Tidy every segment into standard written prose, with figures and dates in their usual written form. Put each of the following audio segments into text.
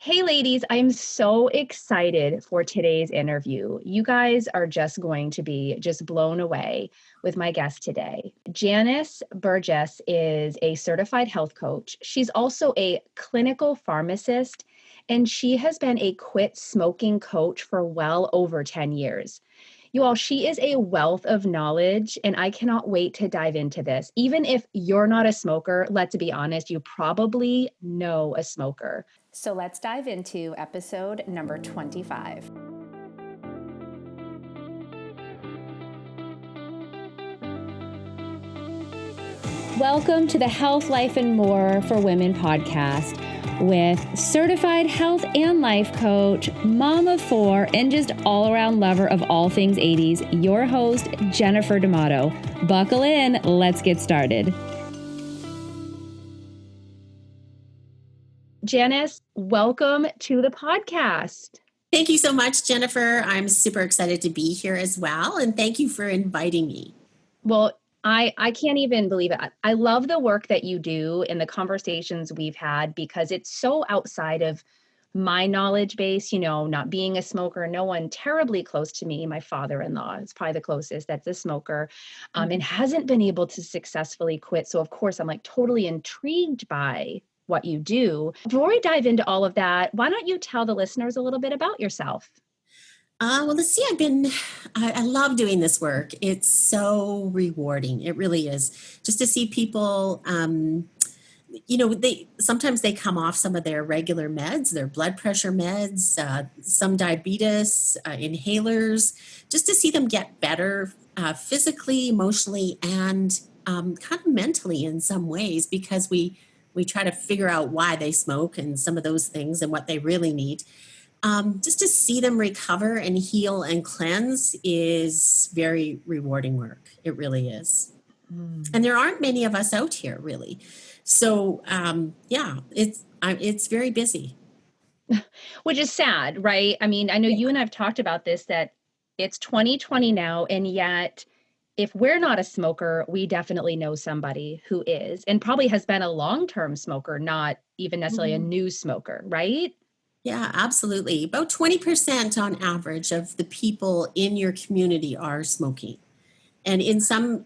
Hey, ladies, I'm so excited for today's interview. You guys are just going to be just blown away with my guest today. Janice Burgess is a certified health coach. She's also a clinical pharmacist, and she has been a quit smoking coach for well over 10 years. You all, she is a wealth of knowledge, and I cannot wait to dive into this. Even if you're not a smoker, let's be honest, you probably know a smoker. So let's dive into episode number 25. Welcome to the Health, Life, and More for Women podcast with certified health and life coach, mom of four, and just all-around lover of all things 80s, your host, Jennifer D'Amato. Buckle in, let's get started. Janice, welcome to the podcast. Thank you so much, Jennifer. I'm super excited to be here as well. And thank you for inviting me. Well, I can't even believe it. I love the work that you do and the conversations we've had because it's so outside of my knowledge base, not being a smoker, no one terribly close to me. My father-in-law is probably the closest that's a smoker and hasn't been able to successfully quit. So of course, I'm like totally intrigued by what you do. Before we dive into all of that, why don't you tell the listeners a little bit about yourself? Well, let's see, I love doing this work. It's so rewarding. It really is. Just to see people, sometimes they come off some of their regular meds, their blood pressure meds, some diabetes, inhalers, just to see them get better physically, emotionally, and kind of mentally in some ways, because we try to figure out why they smoke and some of those things and what they really need. Just to see them recover and heal and cleanse is very rewarding work. It really is. And there aren't many of us out here, really. So, it's very busy. Which is sad, right? I mean, I know you and I've talked about this, that it's 2020 now, and yet if we're not a smoker, we definitely know somebody who is, and probably has been a long-term smoker, not even necessarily a new smoker, right? Yeah, absolutely. About 20% on average of the people in your community are smoking. And in some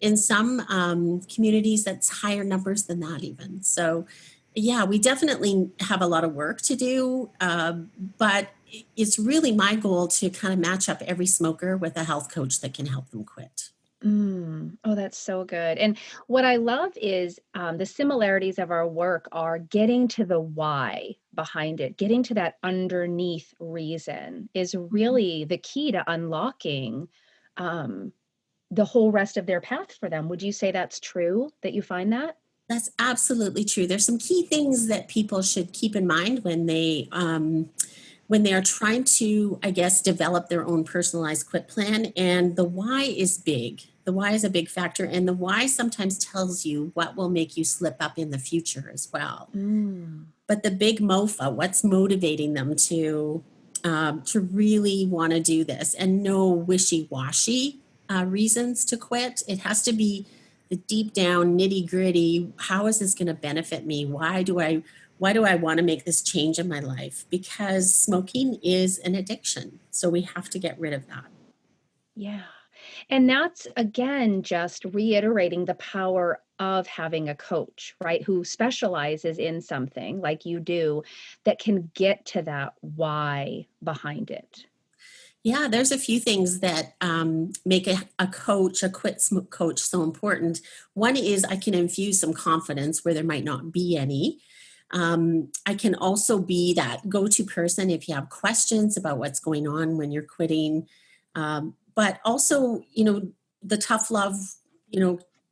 communities, that's higher numbers than that even. So, yeah, we definitely have a lot of work to do, but it's really my goal to kind of match up every smoker with a health coach that can help them quit. Oh, that's so good. And what I love is the similarities of our work are getting to the why behind it, getting to that underneath reason is really the key to unlocking the whole rest of their path for them. Would you say that's true, that you find that? That's absolutely true. There's some key things that people should keep in mind when they are trying to, I guess, develop their own personalized quit plan. And the why is big. The why is a big factor. And the why sometimes tells you what will make you slip up in the future as well. But the big MOFA, what's motivating them to really want to do this, and no wishy-washy reasons to quit. It has to be the deep down nitty gritty. How is this going to benefit me? Why do I want to make this change in my life? Because smoking is an addiction. So we have to get rid of that. Yeah. And that's, again, just reiterating the power of having a coach, right, who specializes in something like you do that can get to that why behind it. Yeah, there's a few things that make a quit smoke coach so important. One is I can infuse some confidence where there might not be any. I can also be that go-to person if you have questions about what's going on when you're quitting. But also, the tough love,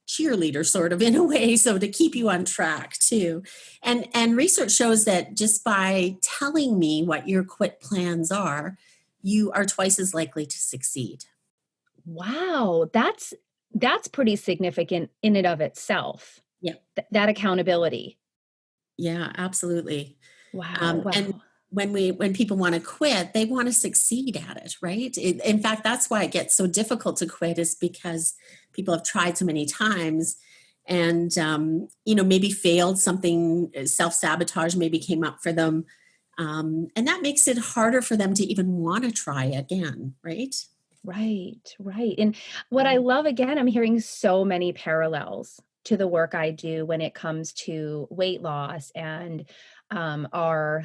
cheerleader sort of in a way, so to keep you on track too. And research shows that just by telling me what your quit plans are, you are twice as likely to succeed. Wow, that's pretty significant in and of itself. Yeah. That accountability. Yeah, absolutely. Wow. And when people want to quit, they want to succeed at it, right? In fact, that's why it gets so difficult to quit, is because people have tried so many times and, maybe failed something, self-sabotage maybe came up for them. And that makes it harder for them to even want to try again, right? Right, right. And what I love, again, I'm hearing so many parallels to the work I do when it comes to weight loss and our,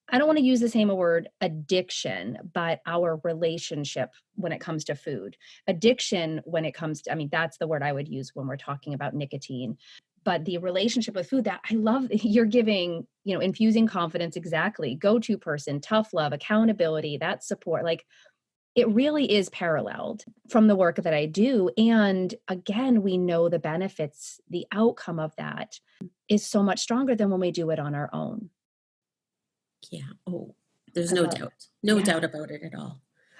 I don't want to use the same word addiction, but our relationship when it comes to food. Addiction when it comes to, I mean, that's the word I would use when we're talking about nicotine. But the relationship with food, that I love, you're giving, infusing confidence, exactly. Go-to person, tough love, accountability, that support. Like, it really is paralleled from the work that I do. And again, we know the benefits, the outcome of that is so much stronger than when we do it on our own. Yeah. Oh, there's I no love, doubt. No yeah. doubt about it at all.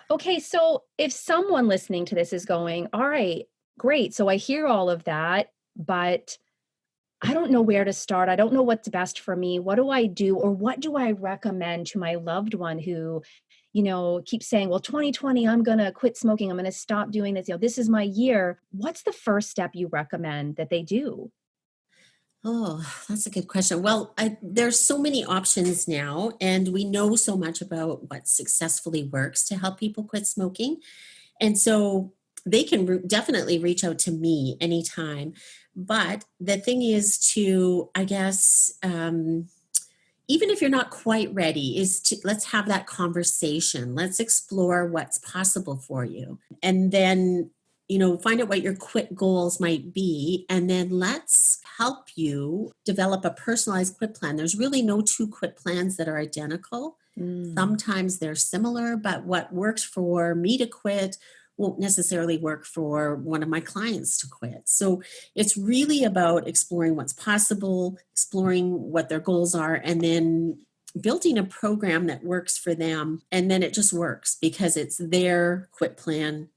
Okay, so if someone listening to this is going, all right, great. So I hear all of that, but I don't know where to start. I don't know what's best for me. What do I do? Or what do I recommend to my loved one who, keeps saying, well, 2020, I'm going to quit smoking. I'm going to stop doing this. This is my year. What's the first step you recommend that they do? Oh, that's a good question. Well, there's so many options now, and we know so much about what successfully works to help people quit smoking. And so they can definitely reach out to me anytime. But the thing is to, I guess, even if you're not quite ready, is to let's have that conversation. Let's explore what's possible for you. And then, find out what your quit goals might be. And then let's help you develop a personalized quit plan. There's really no two quit plans that are identical. Mm. Sometimes they're similar, but what works for me to quit won't necessarily work for one of my clients to quit. So it's really about exploring what's possible, exploring what their goals are, and then building a program that works for them. And then it just works because it's their quit plan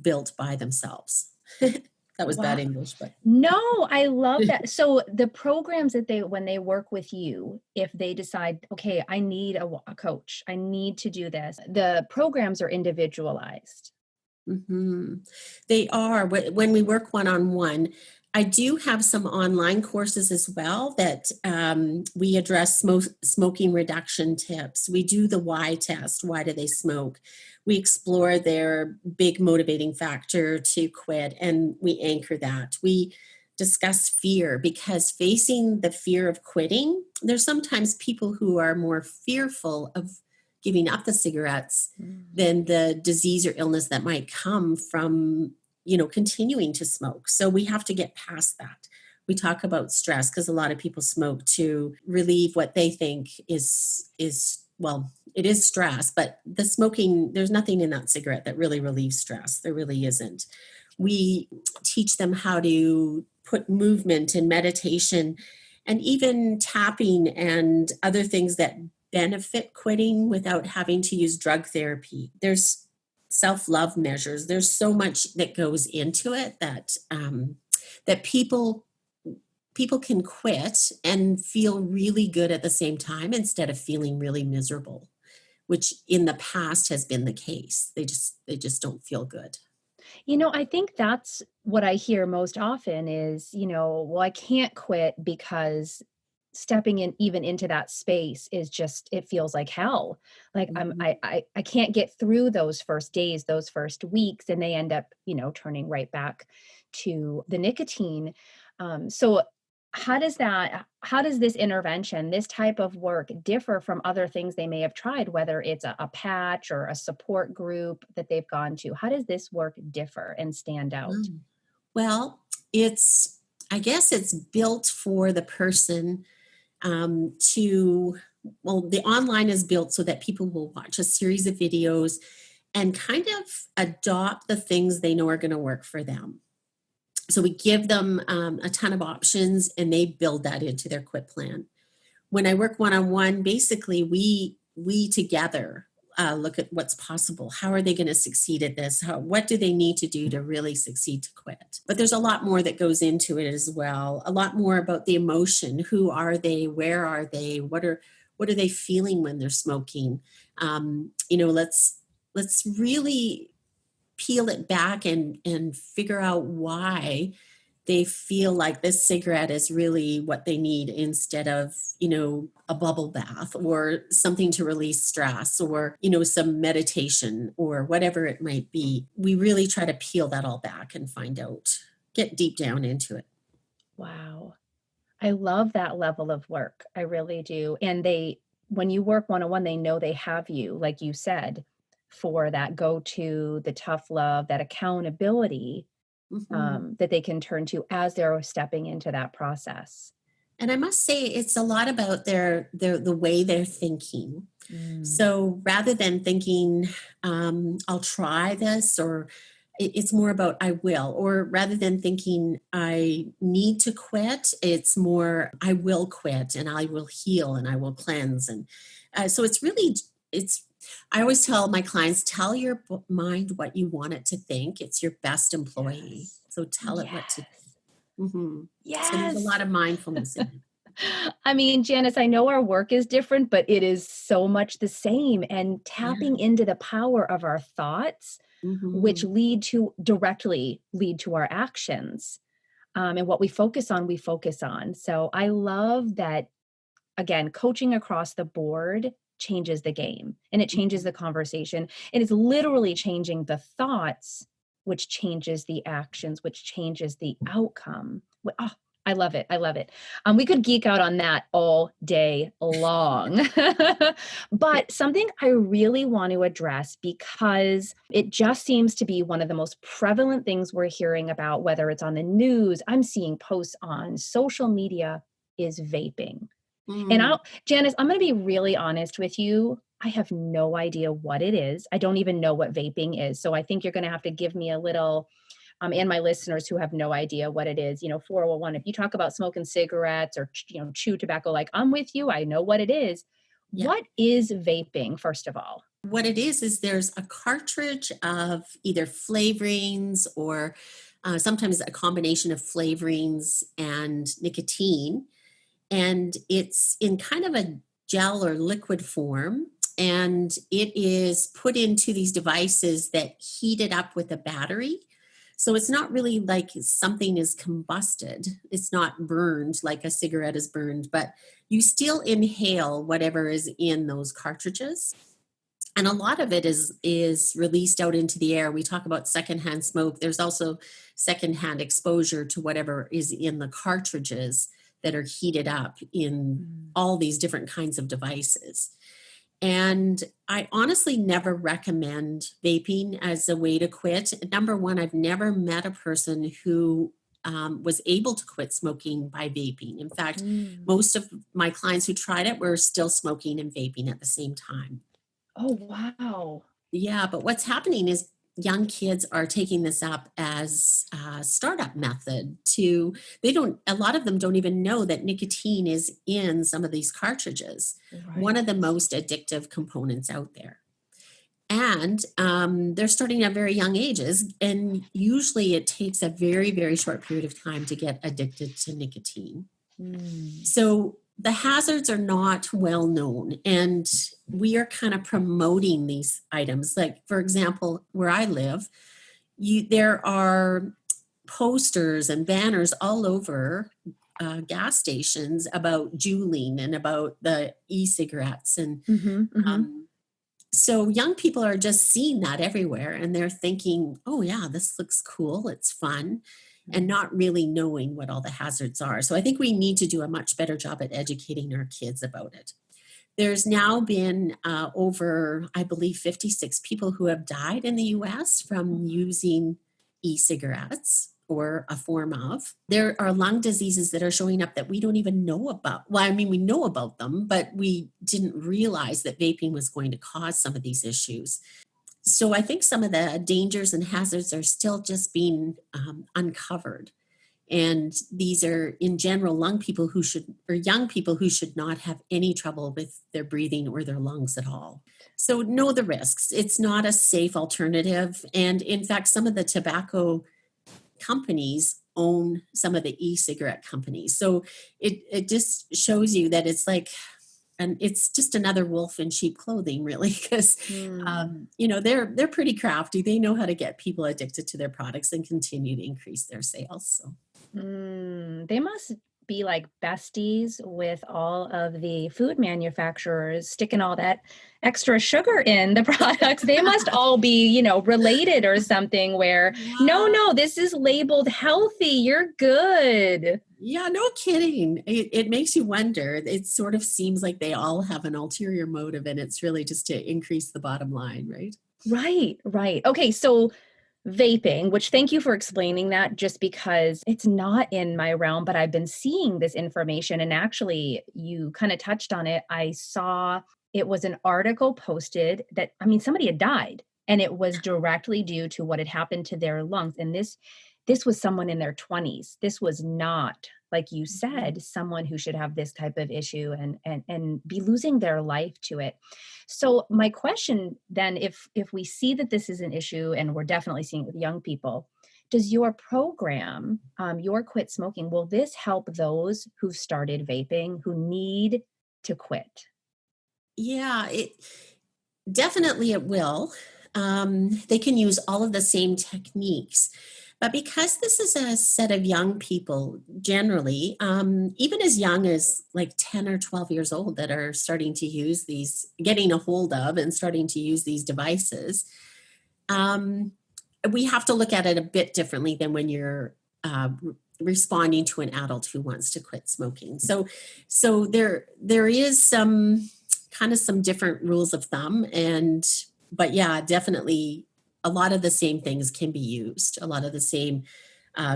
built by themselves. That was bad Wow. English, but No, I love that. So the programs that when they work with you, if they decide, okay, I need a coach, I need to do this, the programs are individualized. hmm they are. When we work one-on-one, I do have some online courses as well that we address smoking reduction tips. We do the why test. Why do they smoke? We explore their big motivating factor to quit, and we anchor that. We discuss fear because facing the fear of quitting, there's sometimes people who are more fearful of giving up the cigarettes Mm. than the disease or illness that might come from continuing to smoke. So we have to get past that. We talk about stress because a lot of people smoke to relieve what they think is well, it is stress, but the smoking, there's nothing in that cigarette that really relieves stress. There really isn't. We teach them how to put movement and meditation and even tapping and other things that benefit quitting without having to use drug therapy. There's self-love measures. There's so much that goes into it that people can quit and feel really good at the same time instead of feeling really miserable, which in the past has been the case. They just don't feel good. I think that's what I hear most often is, well, I can't quit because stepping in even into that space is just, it feels like hell. Like Mhm. I can't get through those first days, those first weeks, and they end up, turning right back to the nicotine. So how does this intervention, this type of work differ from other things they may have tried, whether it's a patch or a support group that they've gone to? How does this work differ and stand out? Mm. Well, I guess it's built for the person to, well, the online is built so that people will watch a series of videos and kind of adopt the things they know are going to work for them. So we give them a ton of options and they build that into their quit plan. When I work one-on-one, basically we together look at what's possible. How are they going to succeed at this? What do they need to do to really succeed to quit? But there's a lot more that goes into it as well. A lot more about the emotion. Who are they? Where are they? What are they feeling when they're smoking? Let's really peel it back and figure out why they feel like this cigarette is really what they need instead of, a bubble bath or something to release stress or, some meditation or whatever it might be. We really try to peel that all back and find out, get deep down into it. Wow. I love that level of work. I really do. And when you work one-on-one, they know they have you, like you said, for that go-to, the tough love, that accountability, Mhm. that they can turn to as they're stepping into that process. And I must say, it's a lot about the way they're thinking. Mm. So rather than thinking, I'll try this, or it's more about I will, or rather than thinking I need to quit, it's more I will quit and I will heal and I will cleanse. And so I always tell my clients, tell your mind what you want it to think. It's your best employee. Yes. So tell it what to Yes. think. Hmm. So there's a Yes. lot of mindfulness in it. I mean, Janice, I know our work is different, but it is so much the same. And tapping Yeah. into the power of our thoughts, which Hmm. directly lead to our actions. And what we focus on, we focus on. So I love that, again, coaching across the board changes the game and it changes the conversation. And it's literally changing the thoughts, which changes the actions, which changes the outcome. Oh, I love it. I love it. We could geek out on that all day long. But something I really want to address, because it just seems to be one of the most prevalent things we're hearing about, whether it's on the news, I'm seeing posts on social media, is vaping. And Mm. Janice, I'm going to be really honest with you. I have no idea what it is. I don't even know what vaping is. So I think you're going to have to give me a little, and my listeners who have no idea what it is, 401, if you talk about smoking cigarettes or, chew tobacco, like I'm with you, I know what it is. Yeah. What is vaping, first of all? What it is there's a cartridge of either flavorings or sometimes a combination of flavorings and nicotine. And it's in kind of a gel or liquid form. And it is put into these devices that heat it up with a battery. So it's not really like something is combusted. It's not burned like a cigarette is burned, but you still inhale whatever is in those cartridges. And a lot of it is released out into the air. We talk about secondhand smoke. There's also secondhand exposure to whatever is in the cartridges that are heated up in Mm. all these different kinds of devices. And I honestly never recommend vaping as a way to quit. Number one, I've never met a person who was able to quit smoking by vaping. In fact, Mm. most of my clients who tried it were still smoking and vaping at the same time. Oh, wow. Yeah, but what's happening is young kids are taking this up as a startup method a lot of them don't even know that nicotine is in some of these cartridges, one Right. of the most addictive components out there. And they're starting at very young ages. And usually it takes a very, very short period of time to get addicted to nicotine. Mm. So the hazards are not well known, and we are kind of promoting these items. Like, for example, where I live, there are posters and banners all over gas stations about juuling and about the e-cigarettes. And Mm-hmm, mm-hmm. so young people are just seeing that everywhere and they're thinking, oh yeah, this looks cool, it's fun, and Mm. not really knowing what all the hazards are. So I think we need to do a much better job at educating our kids about it. There's now been over, I believe, 56 people who have died in the US from using e-cigarettes or a form of. There are lung diseases that are showing up that we don't even know about. Well, I mean, we know about them, but we didn't realize that vaping was going to cause some of these issues. So I think some of the dangers and hazards are still just being uncovered. And these are, in general, young people who should not have any trouble with their breathing or their lungs at all. So know the risks. It's not a safe alternative. And in fact, some of the tobacco companies own some of the e-cigarette companies. So it just shows you that it's like, and it's just another wolf in sheep clothing, really, because Mm. they're pretty crafty. They know how to get people addicted to their products and continue to increase their sales. So. They must be like besties with all of the food manufacturers sticking all that extra sugar in the products. They must all be, related or something where, Yeah. no, this is labeled healthy. You're good. Yeah, no kidding. It makes you wonder. It sort of seems like they all have an ulterior motive, and it's really just to increase the bottom line, right? Right, right. Okay, so vaping, which thank you for explaining that just because it's not in my realm, but I've been seeing this information and actually you kind of touched on it. I saw it was an article posted that, somebody had died and it was directly due to what had happened to their lungs. And this was someone in their 20s. This was not, like you Mhm. said, someone who should have this type of issue and be losing their life to it. So my question then, if we see that this is an issue and we're definitely seeing it with young people, does your program, your Quit Smoking, will this help those who've started vaping who need to quit? Yeah, it definitely it will. They can use all of the same techniques. But because this is a set of young people, generally, even as young as like 10 or 12 years old, that are starting to use these, getting a hold of and starting to use these devices, um, we have to look at it a bit differently than when you're responding to an adult who wants to quit smoking. So there is some kind of some different rules of thumb, and but yeah, definitely a lot of the same things can be used. A lot of the same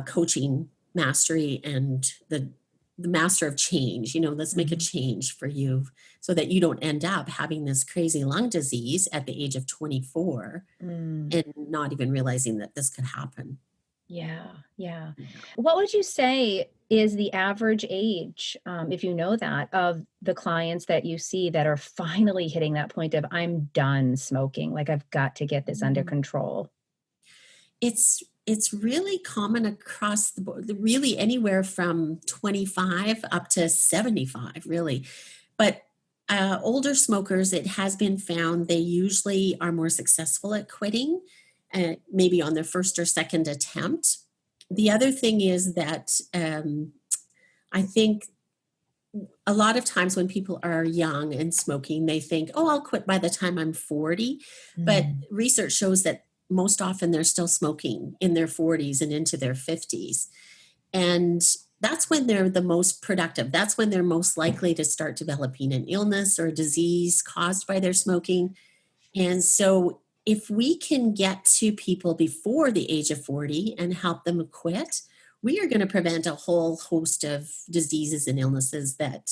coaching mastery and the master of change. Let's make a Mhm. change for you so that you don't end up having this crazy lung disease at the age of 24 Mm. and not even realizing that this could happen. Yeah, yeah. Yeah. What would you say is the average age, if you know that, of the clients that you see that are finally hitting that point of I'm done smoking, like I've got to get this under Mm. control? It's really common across the board, really anywhere from 25 up to 75, really. But older smokers, it has been found they usually are more successful at quitting, maybe on their first or second attempt. The other thing is that I think a lot of times when people are young and smoking, they think, oh, I'll quit by the time I'm 40. But Mm. research shows that most often they're still smoking in their 40s and into their 50s. And that's when they're the most productive. That's when they're most likely to start developing an illness or a disease caused by their smoking. And so, if we can get to people before the age of 40 and help them quit, we are going to prevent a whole host of diseases and illnesses that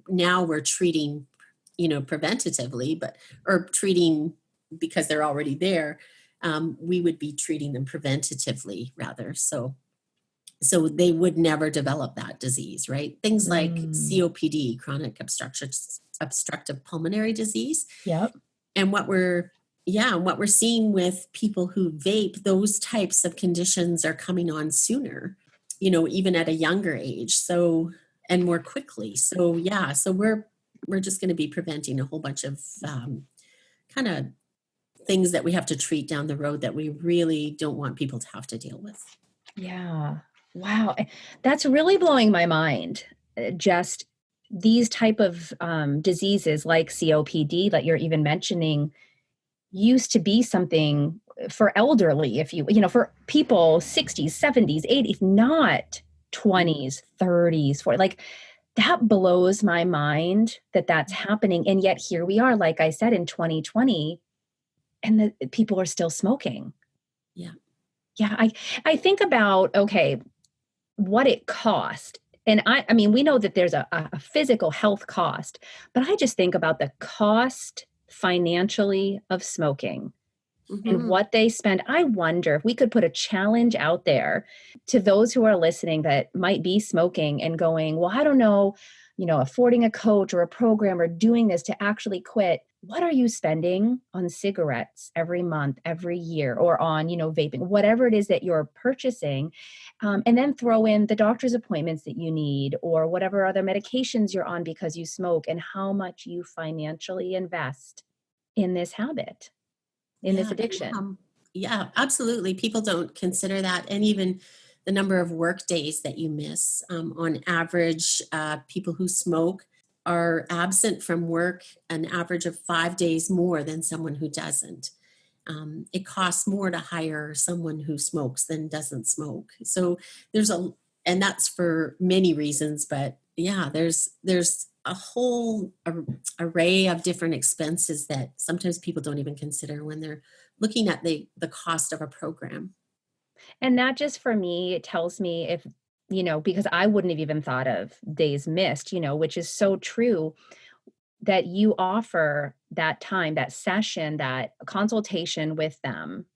now we're treating, preventatively, or treating because they're already there. We would be treating them preventatively rather. So they would never develop that disease, right? Things like Mm. COPD, chronic obstructive pulmonary disease, Yep. and what we're seeing with people who vape, those types of conditions are coming on sooner, even at a younger age, so and more quickly. So yeah, so we're just going to be preventing a whole bunch of kind of things that we have to treat down the road that we really don't want people to have to deal with. Yeah. Wow. That's really blowing my mind. Just these type of diseases like COPD that you're even mentioning used to be something for elderly, if for people 60s, 70s, 80s, not Mhm. 20s, 30s, 40s. Like that blows my mind that that's happening. And yet here we are, like I said, in 2020, and the people are still smoking. Yeah. Yeah, I think about, okay, what it cost. And we know that there's a physical health cost, but I just think about the cost financially of smoking and Hmm. what they spend. I wonder if we could put a challenge out there to those who are listening that might be smoking and going, well, I don't know, affording a coach or a program or doing this to actually quit. What are you spending on cigarettes every month, every year, or on, vaping, whatever it is that you're purchasing? And then throw in the doctor's appointments that you need or whatever other medications you're on because you smoke and how much you financially invest in this habit, in this Yeah, and addiction. yeah, absolutely. People don't consider that, and even the number of work days that you miss. On average, people who smoke are absent from work an average of 5 days more than someone who doesn't. It costs more to hire someone who smokes than doesn't smoke. So and that's for many reasons, but yeah, there's a whole array of different expenses that sometimes people don't even consider when they're looking at the cost of a program. And that just for me, it tells me if, because I wouldn't have even thought of days missed, which is so true that you offer that time, that session, that consultation with them.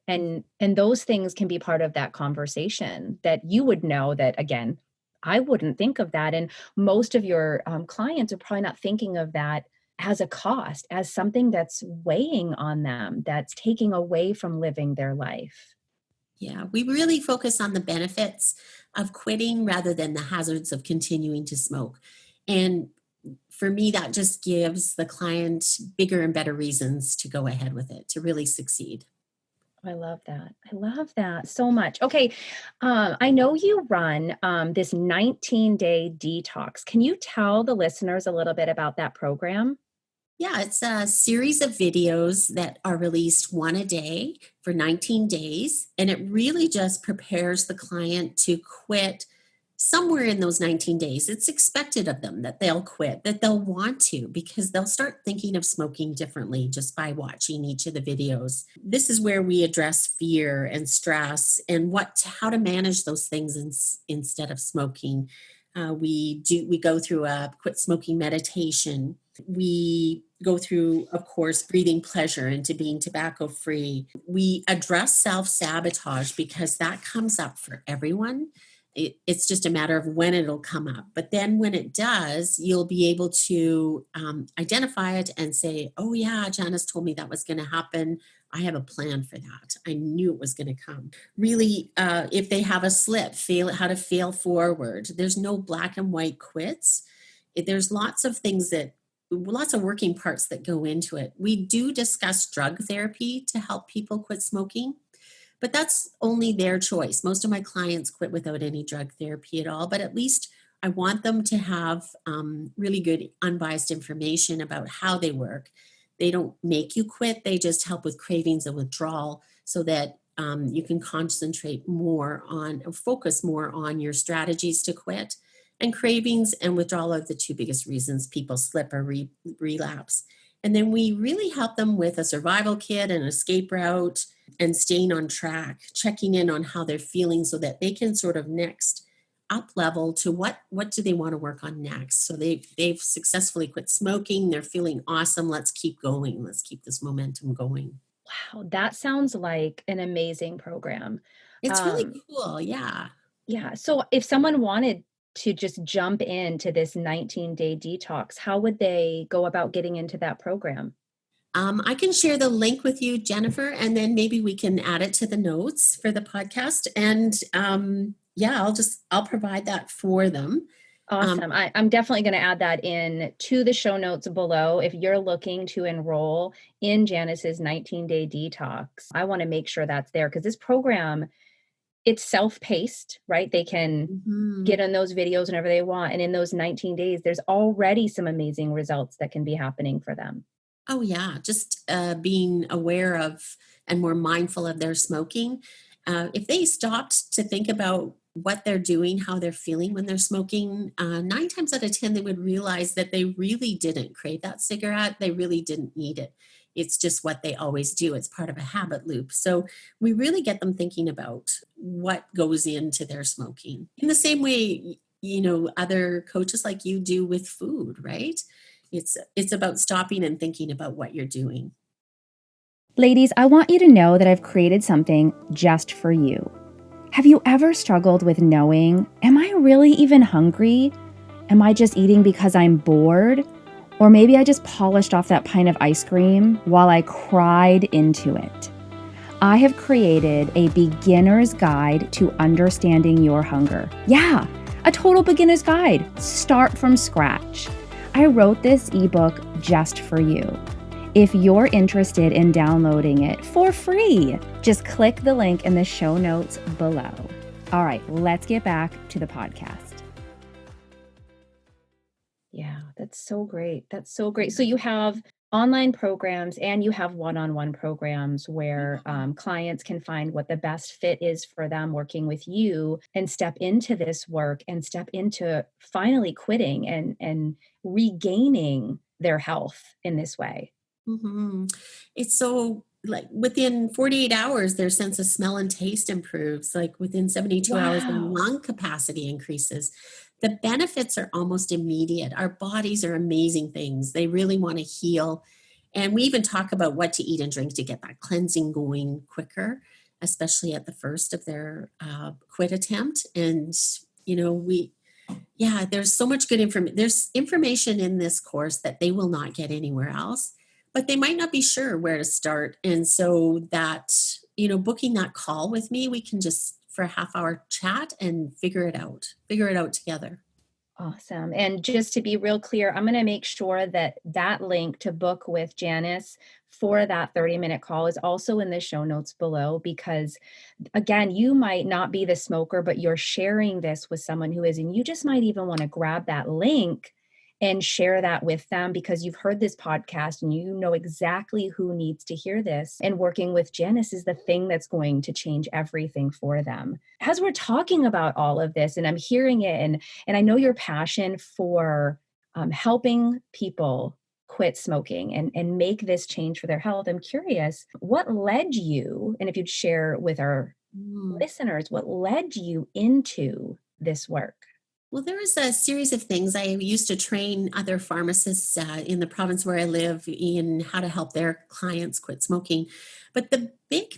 And those things can be part of that conversation that you would know that, again, I wouldn't think of that. And most of your clients are probably not thinking of that as a cost, as something that's weighing on them, that's taking away from living their life. Yeah, we really focus on the benefits of quitting rather than the hazards of continuing to smoke. And for me, that just gives the client bigger and better reasons to go ahead with it, to really succeed. I love that. I love that so much. Okay. I know you run this 19-day detox. Can you tell the listeners a little bit about that program? Yeah, it's a series of videos that are released one a day for 19 days. And it really just prepares the client to quit somewhere in those 19 days. It's expected of them that they'll quit, that they'll want to, because they'll start thinking of smoking differently just by watching each of the videos. This is where we address fear and stress and how to manage those things instead of smoking. We go through a quit smoking meditation. We go through, of course, breathing pleasure into being tobacco free. We address self-sabotage because that comes up for everyone. It's just a matter of when it'll come up. But then when it does, you'll be able to identify it and say, oh yeah, Janice told me that was going to happen. I have a plan for that. I knew it was going to come. Really, if they have a slip, how to fail forward. There's no black and white quits. There's lots of working parts that go into it. We do discuss drug therapy to help people quit smoking, but that's only their choice. Most of my clients quit without any drug therapy at all, but at least I want them to have really good unbiased information about how they work. They don't make you quit. They just help with cravings and withdrawal so that you can focus more on your strategies to quit. And cravings and withdrawal are the two biggest reasons people slip or relapse. And then we really help them with a survival kit, an escape route, and staying on track, checking in on how they're feeling so that they can sort of next up level to what do they want to work on next. So they've successfully quit smoking. They're feeling awesome. Let's keep going. Let's keep this momentum going. Wow, that sounds like an amazing program. It's really cool. Yeah. Yeah. So if someone wanted to just jump into this 19-day detox, how would they go about getting into that program? I can share the link with you, Jennifer, and then maybe we can add it to the notes for the podcast. And I'll provide that for them. Awesome. I'm definitely going to add that in to the show notes below. If you're looking to enroll in Janice's 19-day detox, I want to make sure that's there because this program, it's self-paced, right? They can get on those videos whenever they want. And in those 19 days, there's already some amazing results that can be happening for them. Oh, yeah. Just being aware of and more mindful of their smoking. If they stopped to think about what they're doing, how they're feeling when they're smoking, 9 times out of 10, they would realize that they really didn't crave that cigarette. They really didn't need it. It's just what they always do. It's part of a habit loop. So we really get them thinking about what goes into their smoking. In the same way, other coaches like you do with food, right? It's about stopping and thinking about what you're doing. Ladies, I want you to know that I've created something just for you. Have you ever struggled with knowing, am I really even hungry? Am I just eating because I'm bored? Or maybe I just polished off that pint of ice cream while I cried into it. I have created a beginner's guide to understanding your hunger. Yeah, a total beginner's guide. Start from scratch. I wrote this ebook just for you. If you're interested in downloading it for free, just click the link in the show notes below. All right, let's get back to the podcast. Yeah, that's so great. That's so great. So you have online programs and you have one-on-one programs where clients can find what the best fit is for them working with you and step into this work and step into finally quitting and regaining their health in this way. Mm-hmm. It's so like within 48 hours, their sense of smell and taste improves. Like within 72 hours, their Wow. lung capacity increases. The benefits are almost immediate. Our bodies are amazing things. They really want to heal. And we even talk about what to eat and drink to get that cleansing going quicker, especially at the first of their quit attempt. And, there's so much good information. There's information in this course that they will not get anywhere else, but they might not be sure where to start. And so that, booking that call with me, we can just for a half-hour chat and figure it out together. Awesome. And just to be real clear, I'm going to make sure that that link to book with Janice for that 30-minute call is also in the show notes below, because again, you might not be the smoker, but you're sharing this with someone who is, and you just might even want to grab that link and share that with them because you've heard this podcast and you know exactly who needs to hear this. And working with Janice is the thing that's going to change everything for them. As we're talking about all of this and I'm hearing it, and I know your passion for helping people quit smoking and make this change for their health, I'm curious, what led you, and if you'd share with our listeners, what led you into this work? Well, there was a series of things. I used to train other pharmacists in the province where I live in how to help their clients quit smoking. But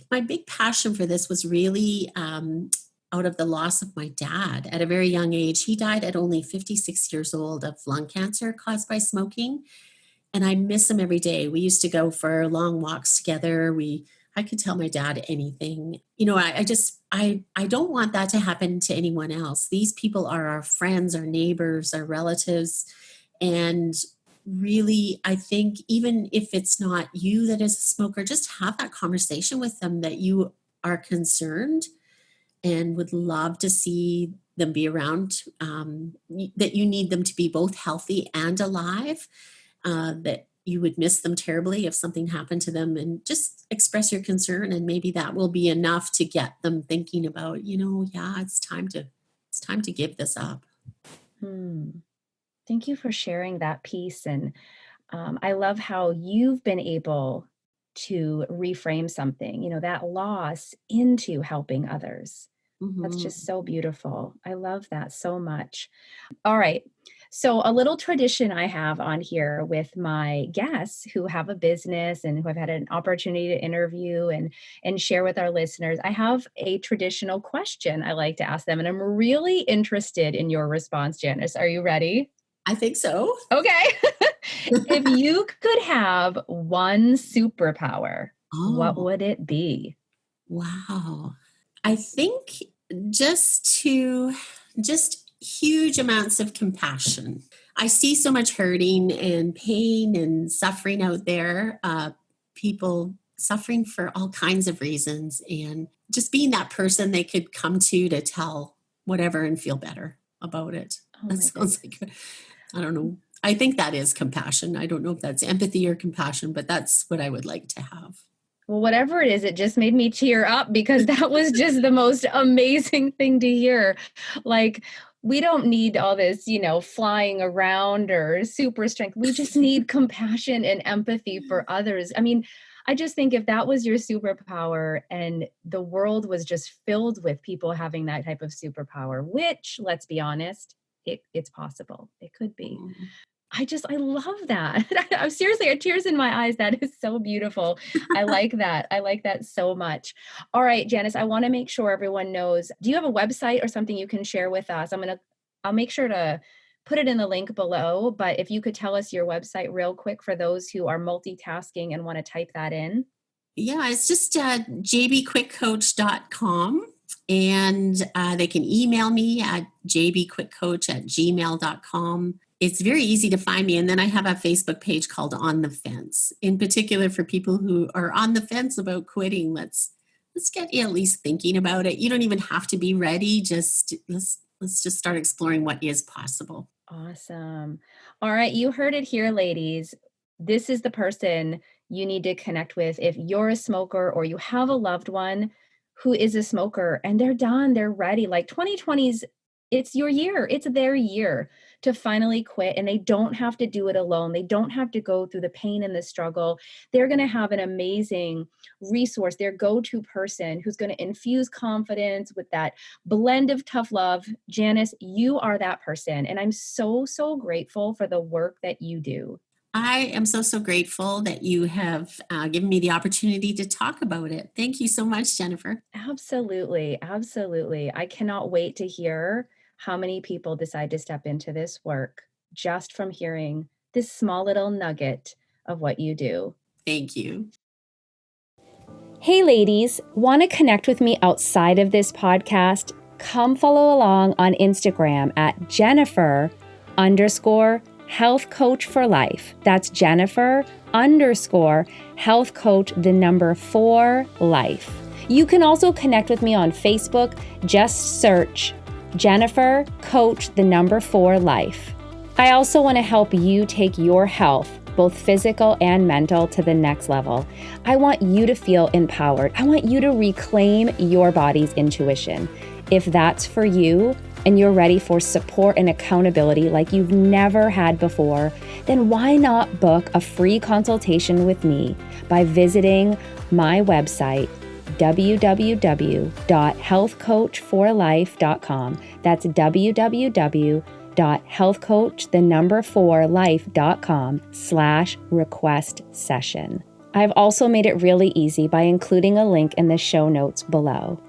my big passion for this was really out of the loss of my dad at a very young age. He died at only 56 years old of lung cancer caused by smoking. And I miss him every day. We used to go for long walks together. I could tell my dad anything. I don't want that to happen to anyone else. These people are our friends, our neighbors, our relatives. And really, I think even if it's not you that is a smoker, just have that conversation with them that you are concerned and would love to see them be around, that you need them to be both healthy and alive, that you would miss them terribly if something happened to them, and just express your concern. And maybe that will be enough to get them thinking about, it's time to give this up. Thank you for sharing that piece. And I love how you've been able to reframe something, that loss into helping others. That's just so beautiful. I love that so much. All right. So a little tradition I have on here with my guests who have a business and who I've had an opportunity to interview and share with our listeners, I have a traditional question I like to ask them. And I'm really interested in your response, Janice. Are you ready? I think so. Okay. If you could have one superpower, what would it be? Wow. I think just huge amounts of compassion. I see so much hurting and pain and suffering out there, people suffering for all kinds of reasons, and just being that person they could come to tell whatever and feel better about it. That sounds like, I don't know. I think that is compassion. I don't know if that's empathy or compassion, but that's what I would like to have. Well, whatever it is, it just made me tear up because that was just the most amazing thing to hear. Like, we don't need all this, flying around or super strength. We just need compassion and empathy for others. I mean, I just think if that was your superpower and the world was just filled with people having that type of superpower, which, let's be honest, it's possible. It could be. I love that. I'm seriously, I have tears in my eyes. That is so beautiful. I like that. I like that so much. All right, Janice, I want to make sure everyone knows, do you have a website or something you can share with us? I'll make sure to put it in the link below, but if you could tell us your website real quick for those who are multitasking and want to type that in. Yeah, it's just jbquitcoach.com. And they can email me at jbquitcoach@gmail.com. It's very easy to find me. And then I have a Facebook page called On the Fence, in particular for people who are on the fence about quitting. Let's let's get you at least thinking about it. You don't even have to be ready. Just let's just start exploring what is possible. Awesome. All right, you heard it here, ladies. This is the person you need to connect with if you're a smoker or you have a loved one who is a smoker and they're done, they're ready. Like 2020's, it's your year, it's their year to finally quit, and they don't have to do it alone. They don't have to go through the pain and the struggle. They're going to have an amazing resource, their go-to person who's going to infuse confidence with that blend of tough love. Janice, you are that person. And I'm so, so grateful for the work that you do. I am so, so grateful that you have given me the opportunity to talk about it. Thank you so much, Jennifer. Absolutely. Absolutely. I cannot wait to hear how many people decide to step into this work just from hearing this small little nugget of what you do. Thank you. Hey, ladies, want to connect with me outside of this podcast? Come follow along on Instagram at Jennifer_Health Coach for Life. That's Jennifer_Health Coach, the number 4 life. You can also connect with me on Facebook. Just search Jennifer Coach, the number 4 life. I also want to help you take your health, both physical and mental, to the next level. I want you to feel empowered. I want you to reclaim your body's intuition. If that's for you and you're ready for support and accountability like you've never had before, then why not book a free consultation with me by visiting my website, www.healthcoachforlife.com. That's www.healthcoach4life.com/request session. I've also made it really easy by including a link in the show notes below.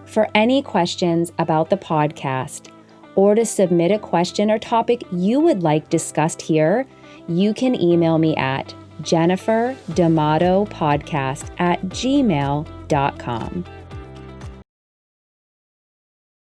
For any questions about the podcast or to submit a question or topic you would like discussed here, you can email me at jenniferdamatopodcast@gmail.com.